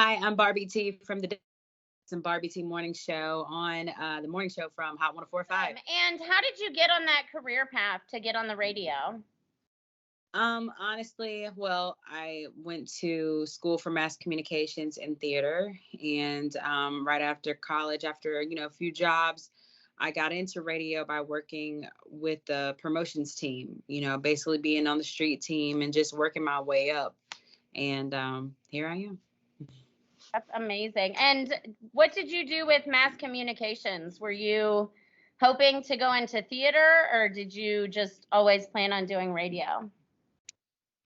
Hi, I'm Barbie T from the Barbie T morning show on the morning show from Hot 104.5. And how did you get on that career path to get on the radio? Honestly, well, I went to school for mass communications and theater, and right after college, after a few jobs, I got into radio by working with the promotions team. Basically being on the street team and just working my way up, and here I am. That's amazing. And what did you do with mass communications? Were you hoping to go into theater, or did you just always plan on doing radio?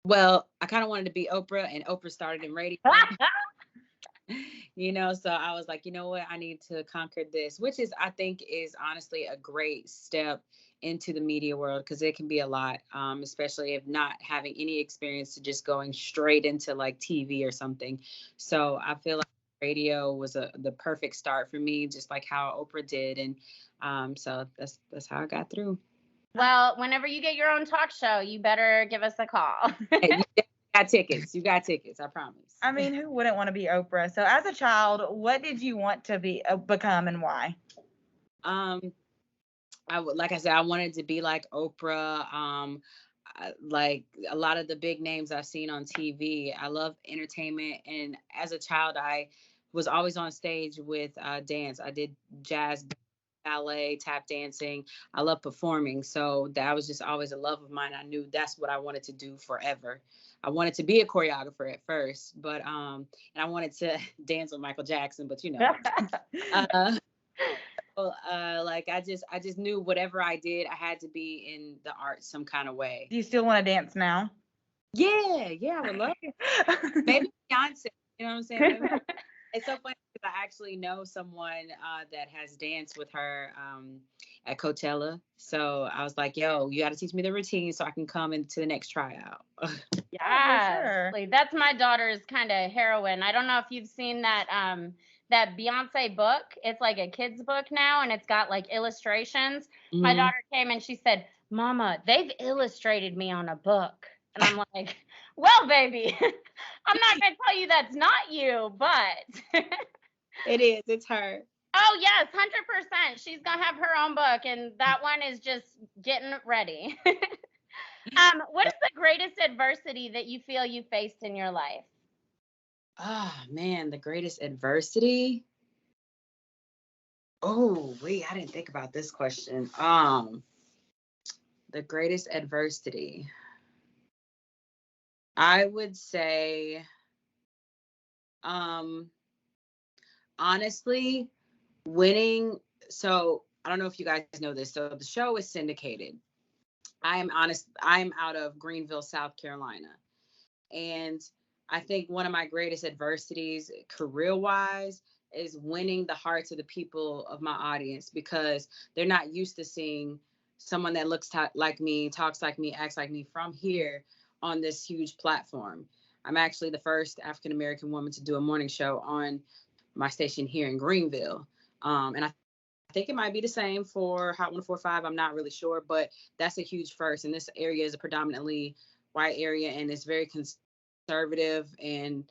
Well, I kind of wanted to be Oprah, and Oprah started in radio. So I was like, you know what? I need to conquer this, which I think is honestly a great step into the media world, because it can be a lot, especially if not having any experience to just going straight into like TV or something. So I feel like radio was the perfect start for me, just like how Oprah did. And so that's how I got through. Well, whenever you get your own talk show, you better give us a call. Hey, you got tickets, I promise. I mean, who wouldn't want to be Oprah? So as a child, what did you want to become and why? Like I said, I wanted to be like Oprah. Like a lot of the big names I've seen on TV. I love entertainment, and as a child, I was always on stage with dance. I did jazz, ballet, tap dancing. I love performing, so that was just always a love of mine. I knew that's what I wanted to do forever. I wanted to be a choreographer at first, but and I wanted to dance with Michael Jackson, but like I just knew whatever I did, I had to be in the arts some kind of way. Do you still want to dance now? Yeah, I would love it. Maybe Beyonce, you know what I'm saying? It's so funny because I actually know someone that has danced with her at Coachella. So I was like, yo, you got to teach me the routine so I can come into the next tryout. Yeah, sure. That's my daughter's kind of heroine. I don't know if you've seen that Beyonce book. It's like a kid's book now, and it's got like illustrations. Mm-hmm. My daughter came and she said, Mama, they've illustrated me on a book. And I'm like, well, baby, I'm not going to tell you that's not you, but. It is. It's her. Oh, yes, 100%. She's going to have her own book, and that one is just getting ready. What is the greatest adversity that you feel you faced in your life? Oh, man, the greatest adversity? Oh, wait, I didn't think about this question. The greatest adversity. I would say, honestly, winning. So I don't know if you guys know this. So the show is syndicated. I'm out of Greenville, South Carolina. And I think one of my greatest adversities career-wise is winning the hearts of the people of my audience, because they're not used to seeing someone that looks like me, talks like me, acts like me from here on this huge platform. I'm actually the first African-American woman to do a morning show on my station here in Greenville. And I think it might be the same for Hot 104.5. I'm not really sure, but that's a huge first. And this area is a predominantly white area, and it's very conservative, and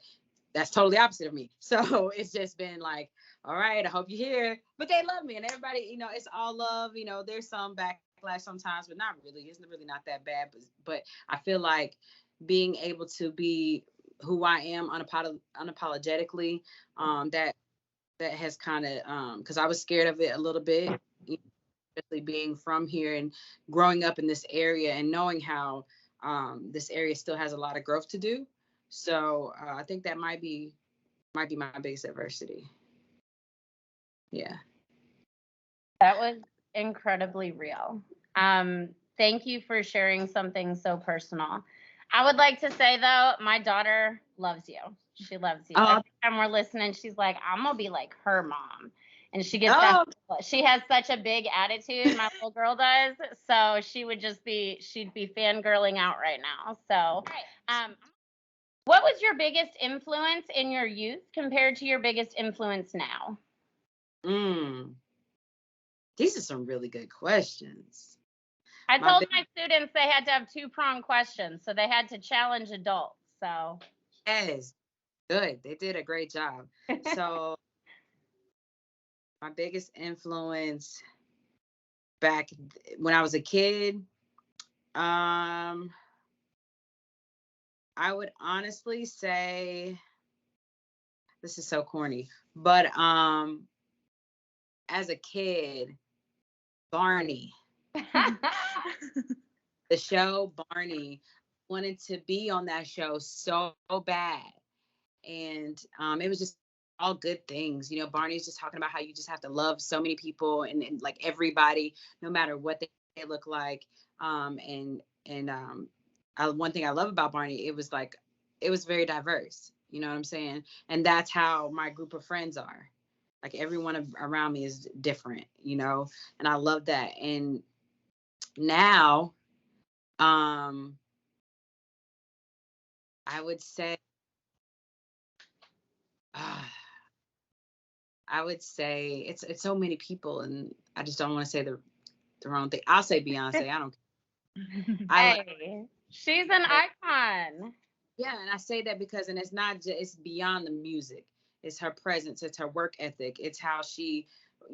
that's totally opposite of me. So it's just been like, all right, I hope you're here. But they love me, and everybody, it's all love. There's some backlash sometimes, but not really. It's really not that bad. But I feel like being able to be who I am unapologetically, that has kind of, because I was scared of it a little bit, especially being from here and growing up in this area and knowing how this area still has a lot of growth to do. So I think that might be my biggest adversity. Yeah. That was incredibly real. Thank you for sharing something so personal. I would like to say, though, my daughter loves you. She loves you. Every time we're listening, she's like, I'm going to be like her mom. And she gets she has such a big attitude, my little girl does. So she'd be fangirling out right now. So what was your biggest influence in your youth compared to your biggest influence now? These are some really good questions. I told my students they had to have 2-pronged questions, so they had to challenge adults. So yes, Good. They did a great job. So my biggest influence back when I was a kid, I would honestly say, this is so corny, but as a kid, Barney, the show Barney, wanted to be on that show so bad. And it was just all good things. You know, Barney's just talking about how you just have to love so many people and like everybody, no matter what they look like. One thing I love about Barney, it was very diverse. You know what I'm saying? And that's how my group of friends are. Like everyone around me is different, you know, and I love that. And now, I would say, it's so many people, and I just don't want to say the wrong thing. I'll say Beyonce. I don't. Hey, she's an icon. Yeah, and I say that because, and it's not just, it's beyond the music. It's her presence. It's her work ethic. It's how she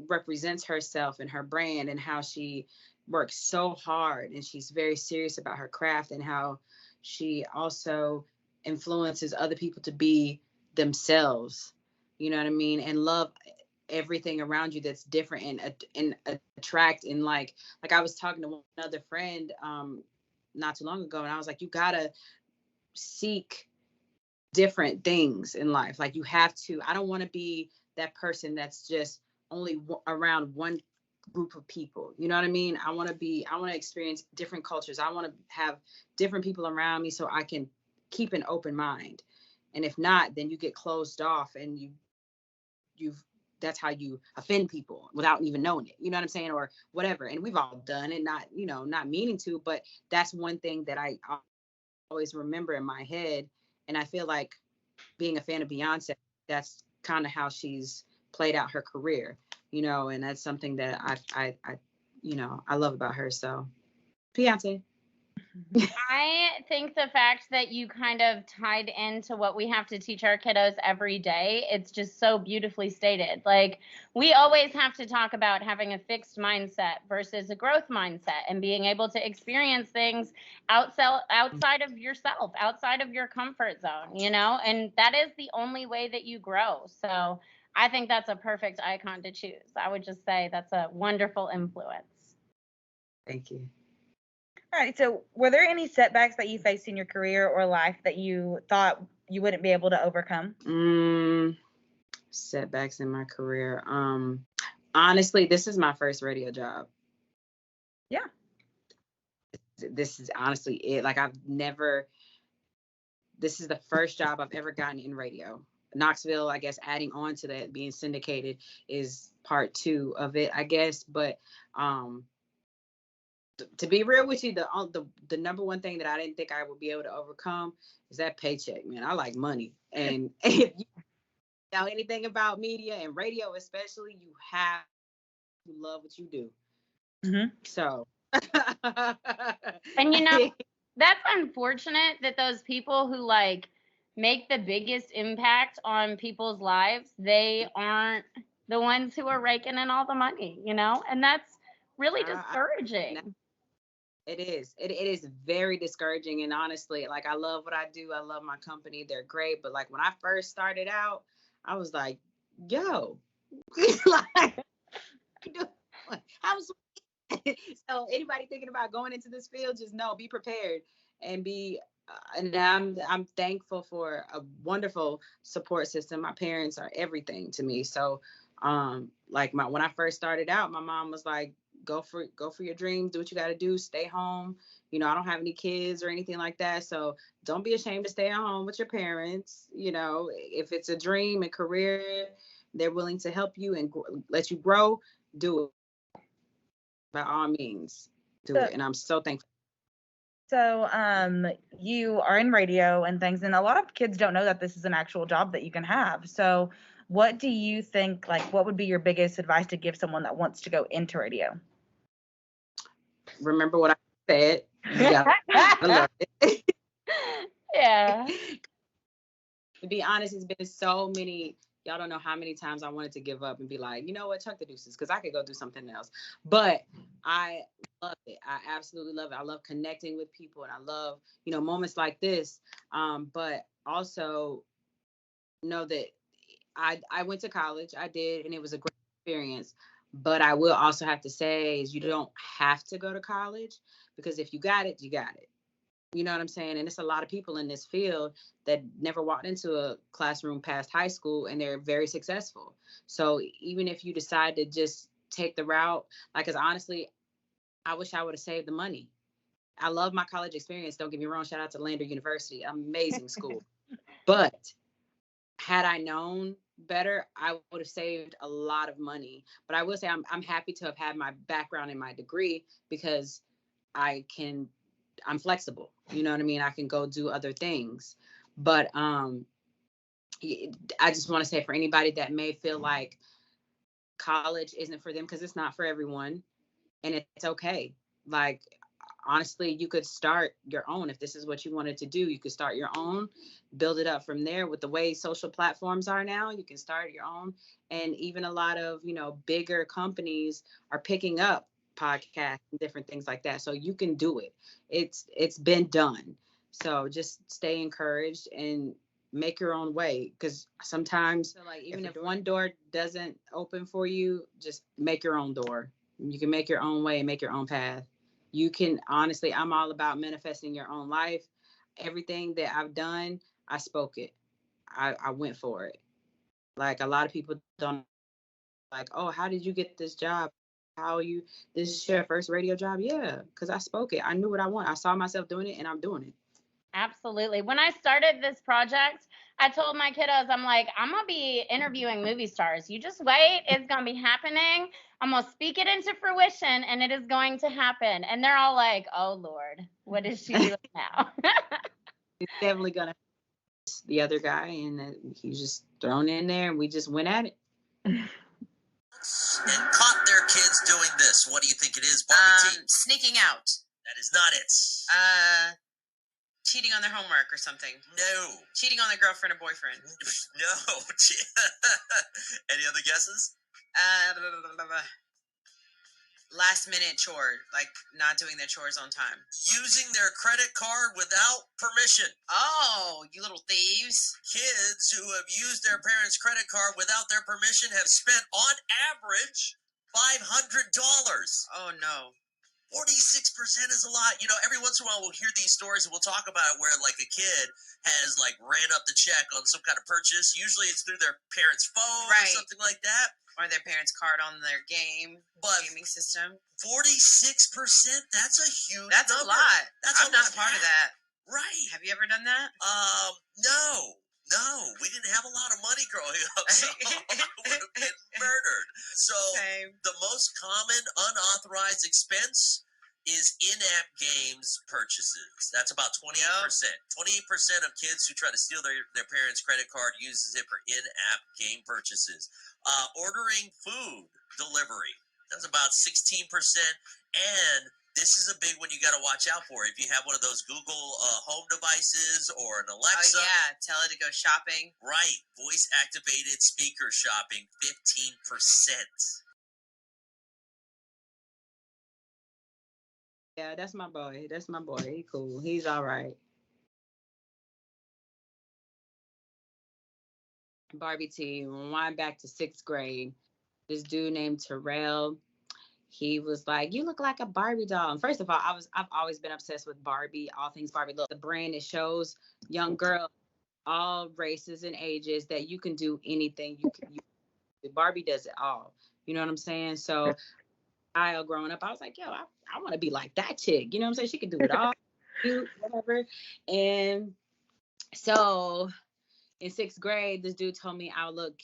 represents herself and her brand, and how she works so hard, and she's very serious about her craft, and how she also influences other people to be themselves. You know what I mean? And love everything around you that's different, and attract, and like I was talking to one other friend not too long ago, and I was like, you gotta seek different things in life. Like you have to. I don't want to be that person that's just only around one group of people. You know what I mean? I want to experience different cultures. I want to have different people around me so I can keep an open mind. And if not, then you get closed off, and you've that's how you offend people without even knowing it. You know what I'm saying? Or whatever. And we've all done it, not meaning to, but that's one thing that I always remember in my head. And I feel like being a fan of Beyonce, that's kind of how she's played out her career, and that's something that I love about her. So Beyonce. I think the fact that you kind of tied into what we have to teach our kiddos every day, it's just so beautifully stated. Like, we always have to talk about having a fixed mindset versus a growth mindset, and being able to experience things outside of yourself, outside of your comfort zone, and that is the only way that you grow. So I think that's a perfect icon to choose. I would just say that's a wonderful influence. Thank you. All right. So, were there any setbacks that you faced in your career or life that you thought you wouldn't be able to overcome? Setbacks in my career. Honestly, this is my first radio job. Yeah. This is honestly it. Like this is the first job I've ever gotten in radio. Knoxville, I guess, adding on to that, being syndicated is part 2 of it, I guess. But to be real with you, the number one thing that I didn't think I would be able to overcome is that paycheck, man. I like money. And if you know anything about media and radio especially, you have to love what you do. Mm-hmm. So. And that's unfortunate that those people who make the biggest impact on people's lives, they aren't the ones who are raking in all the money, and that's really discouraging. It is. It is very discouraging. And honestly, like, I love what I do. I love my company. They're great. But like when I first started out, I was like, yo, like, so anybody thinking about going into this field, just know, be prepared and and I'm thankful for a wonderful support system. My parents are everything to me. So when I first started out, my mom was like, go for your dreams, do what you got to do, stay home. I don't have any kids or anything like that, so don't be ashamed to stay at home with your parents. If it's a dream and career, they're willing to help you and let you grow, do it. By all means, do it. And I'm so thankful. So you are in radio and things, and a lot of kids don't know that this is an actual job that you can have. So what do you think, what would be your biggest advice to give someone that wants to go into radio? Remember what I said. You gotta love it. Yeah. To be honest, it's been so many. Y'all don't know how many times I wanted to give up and be like, you know what, chuck the deuces, because I could go do something else. But I love it. I absolutely love it. I love connecting with people, and I love, moments like this. But also know that I went to college. I did, and it was a great experience. But I will also have to say is you don't have to go to college, because if you got it, you got it. You know what I'm saying? And it's a lot of people in this field that never walked into a classroom past high school, and they're very successful. So even if you decide to just take the route, like, because honestly, I wish I would have saved the money. I love my college experience. Don't get me wrong. Shout out to Lander University. Amazing school. But had I known better, I would have saved a lot of money. But I will say I'm happy to have had my background in my degree, because I'm flexible. You know what I mean? I can go do other things. But I just want to say, for anybody that may feel like college isn't for them, because it's not for everyone, and it's okay. Like, honestly, you could start your own. If this is what you wanted to do, you could start your own, build it up from there. With the way social platforms are now, you can start your own. And even a lot of, bigger companies are picking up podcasts and different things like that. So you can do it. It's been done. So just stay encouraged and make your own way. Because sometimes, like, even if one door doesn't open for you, just make your own door. You can make your own way and make your own path. You can, honestly, I'm all about manifesting your own life. Everything that I've done, I spoke it. I went for it. Like, a lot of people don't, like, oh, how did you get this job? This is your first radio job? Yeah, because I spoke it. I knew what I want. I saw myself doing it, and I'm doing it. Absolutely. When I started this project, I told my kiddos, I'm like, I'm going to be interviewing movie stars. You just wait. It's going to be happening. I'm going to speak it into fruition, and it is going to happen. And they're all like, oh, Lord, what is she doing now? It's definitely going to the other guy, and he's just thrown in there, and we just went at it. And caught their kids doing this. What do you think it is, Barbie T? Sneaking out. That is not it. Cheating on their homework or something. No. Cheating on their girlfriend or boyfriend. No. Any other guesses? Last minute chore, like not doing their chores on time. Using their credit card without permission. Oh, you little thieves. Kids who have used their parents' credit card without their permission have spent, on average, $500. Oh, no. 46% is a lot. Every once in a while we'll hear these stories and we'll talk about it where, like, a kid has, like, ran up the check on some kind of purchase. Usually it's through their parents' phone or something like that. Or their parents' card on their gaming system. 46%, that's a huge That's number. A lot. I'm not almost part of that. Right. Have you ever done that? No. We didn't have a lot of money growing up, so I would have been murdered. So the most common unauthorized expense is in-app games purchases. That's about 28%. 28% of kids who try to steal their parents' credit card uses it for in-app game purchases. Ordering food delivery, that's about 16%. And this is a big one you got to watch out for. If you have one of those Google home devices or an Alexa. Oh, yeah. Tell it to go shopping. Right. Voice-activated speaker shopping, 15%. Yeah, that's my boy. He cool. He's all right. Barbie T, rewind back to 6th grade. This dude named Terrell, he was like, you look like a Barbie doll. And first of all, I've always been obsessed with Barbie, all things Barbie. Look, the brand, it shows young girls, all races and ages, that you can do anything. Barbie does it all. You know what I'm saying? So growing up, I was like, yo, I want to be like that chick. You know what I'm saying? She can do it all, whatever. And so in 6th grade, this dude told me I would look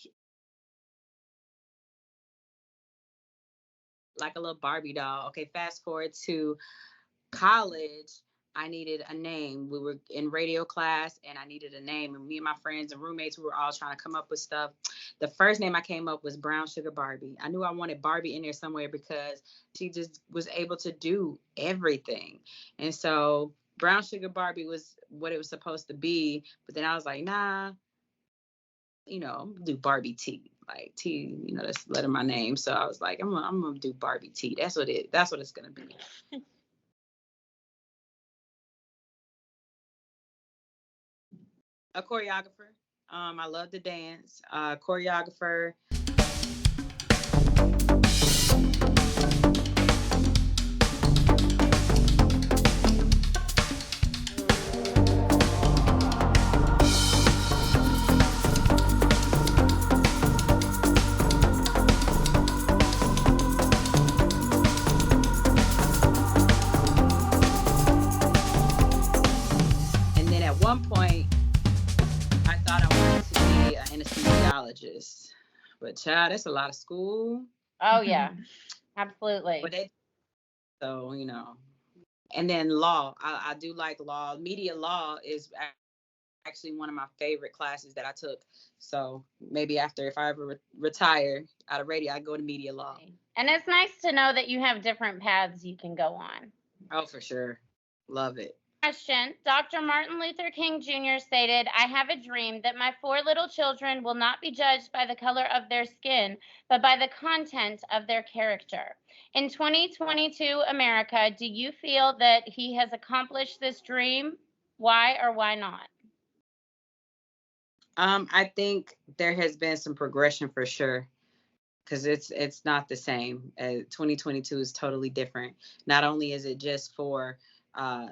like a little Barbie doll. Okay, fast forward to college. I needed a name. We were in radio class and I needed a name. And me and my friends and roommates, we were all trying to come up with stuff. The first name I came up was Brown Sugar Barbie. I knew I wanted Barbie in there somewhere because she just was able to do everything. And so Brown Sugar Barbie was what it was supposed to be. But then I was like, nah, I'm gonna do Barbie T. Like T, that's letter my name. So I was like, I'm gonna do Barbie T. That's what it's gonna be. A choreographer. I love to dance. Choreographer. And then at one point, I thought I wanted to be an anesthesiologist, but child, that's a lot of school. Oh yeah, absolutely. But so and then law. I do like law. Media law is actually one of my favorite classes that I took. So maybe after, if I ever retire out of radio, I go to media law. And it's nice to know that you have different paths you can go on. Oh, for sure. Love it. Question. Dr. Martin Luther King Jr. stated, "I have a dream that my 4 little children will not be judged by the color of their skin, but by the content of their character." In 2022 America, do you feel that he has accomplished this dream? Why or why not? I think there has been some progression for sure, because it's not the same. 2022 is totally different. Not only is it just for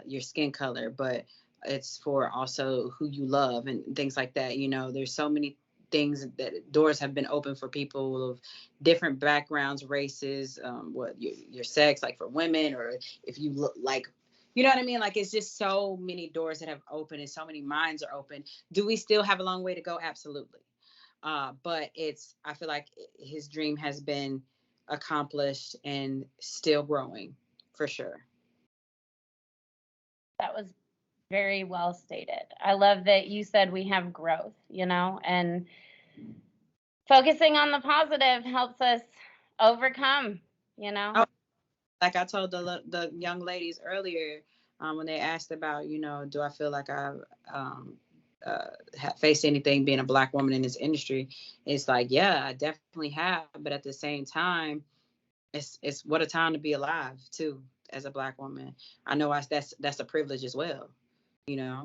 your skin color, but it's for also who you love and things like that. There's so many things that doors have been open for people of different backgrounds, races, what your sex, like for women, or if you look like, you know what I mean? Like, it's just so many doors that have opened and so many minds are open. Do we still have a long way to go? Absolutely. But I feel like his dream has been accomplished and still growing, for sure. That was very well stated. I love that you said we have growth, and focusing on the positive helps us overcome, Oh, like I told the young ladies earlier, when they asked about, do I feel like I've faced anything being a Black woman in this industry? It's like, yeah, I definitely have. But at the same time, it's what a time to be alive too, as a Black woman. I know that's a privilege as well, So. Be a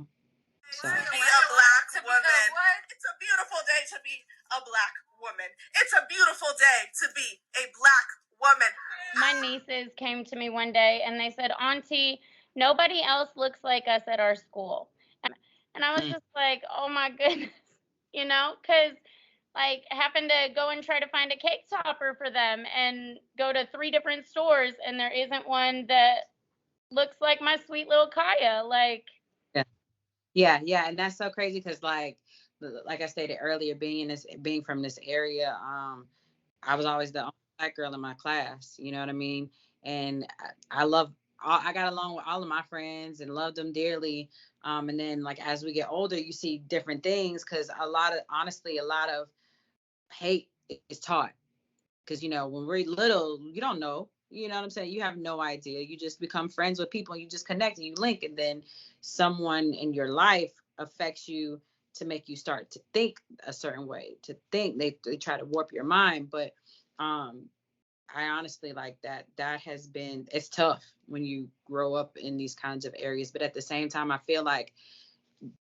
Black woman. It's a beautiful day to be a Black woman. It's a beautiful day to be a Black woman. My nieces came to me one day and they said, "Auntie, nobody else looks like us at our school." And I was just like, oh my goodness, because like happened to go and try to find a cake topper for them and go to 3 different stores and there isn't one that looks like my sweet little Kaya. Like, Yeah, and that's so crazy because like I stated earlier, being from this area, I was always the only Black girl in my class. You know what I mean? And I got along with all of my friends and loved them dearly. And then like as we get older, you see different things, because honestly, a lot of hate is taught. Because when we're little, you don't know. You know what I'm saying? You have no idea. You just become friends with people and you just connect and you link, and then someone in your life affects you to make you start to think a certain way, to think they try to warp your mind. But I honestly like that has been, it's tough when you grow up in these kinds of areas. But at the same time, I feel like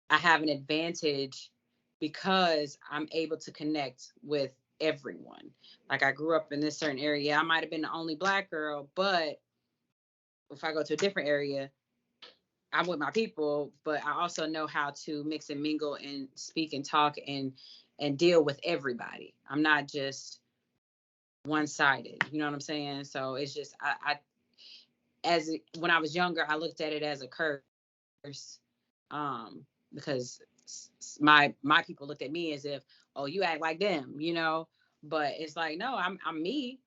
I have an advantage because I'm able to connect with everyone. Like, I grew up in this certain area. I might have been the only Black girl, but if I go to a different area, I'm with my people, but I also know how to mix and mingle and speak and talk and deal with everybody. I'm not just one-sided. You know what I'm saying? So it's just when I was younger, I looked at it as a curse, because my people looked at me as if, oh, you act like them, but it's like, no, I'm me,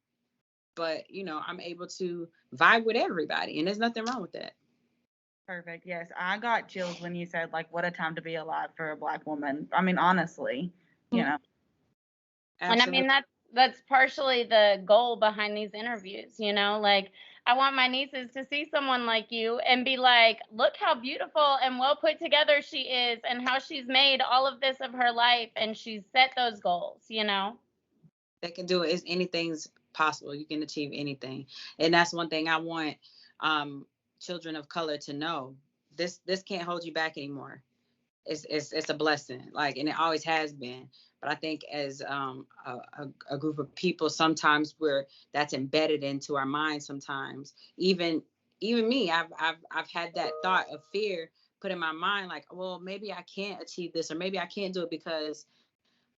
but I'm able to vibe with everybody, and there's nothing wrong with that. Perfect. Yes, I got chills when you said like, what a time to be alive for a Black woman. I mean, honestly, Absolutely. And I mean, that's partially the goal behind these interviews, like I want my nieces to see someone like you and be like, look how beautiful and well put together she is and how she's made all of this of her life and she's set those goals, you know? They can do it. Anything's possible. You can achieve anything. And that's one thing I want children of color to know. This can't hold you back anymore. It's a blessing, like, and it always has been. But I think as a group of people, sometimes that's embedded into our minds. Sometimes even me, I've had that thought of fear put in my mind, like, well, maybe I can't achieve this, or maybe I can't do it because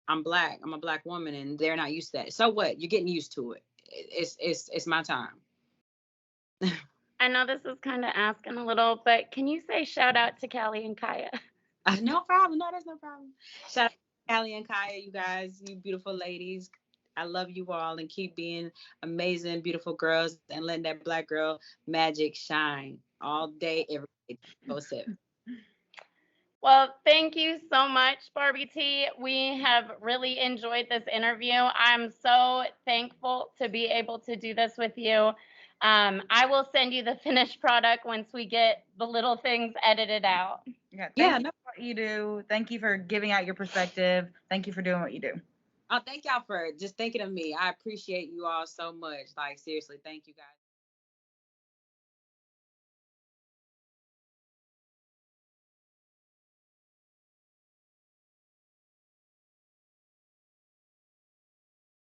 I'm Black. I'm a Black woman, and they're not used to that. So what? You're getting used to it. It's my time. I know this is kind of asking a little, but can you say shout out to Callie and Kaya? No problem. No, there's no problem. Shout out to Callie and Kaya, you guys, you beautiful ladies. I love you all, and keep being amazing, beautiful girls, and letting that Black girl magic shine all day, every day, 24/7. Well, thank you so much, Barbie T. We have really enjoyed this interview. I'm so thankful to be able to do this with you. I will send you the finished product once we get the little things edited out. Yeah, thank you for what you do. Thank you for giving out your perspective. Thank you for doing what you do. Oh, thank y'all for just thinking of me. I appreciate you all so much. Like, seriously, thank you guys.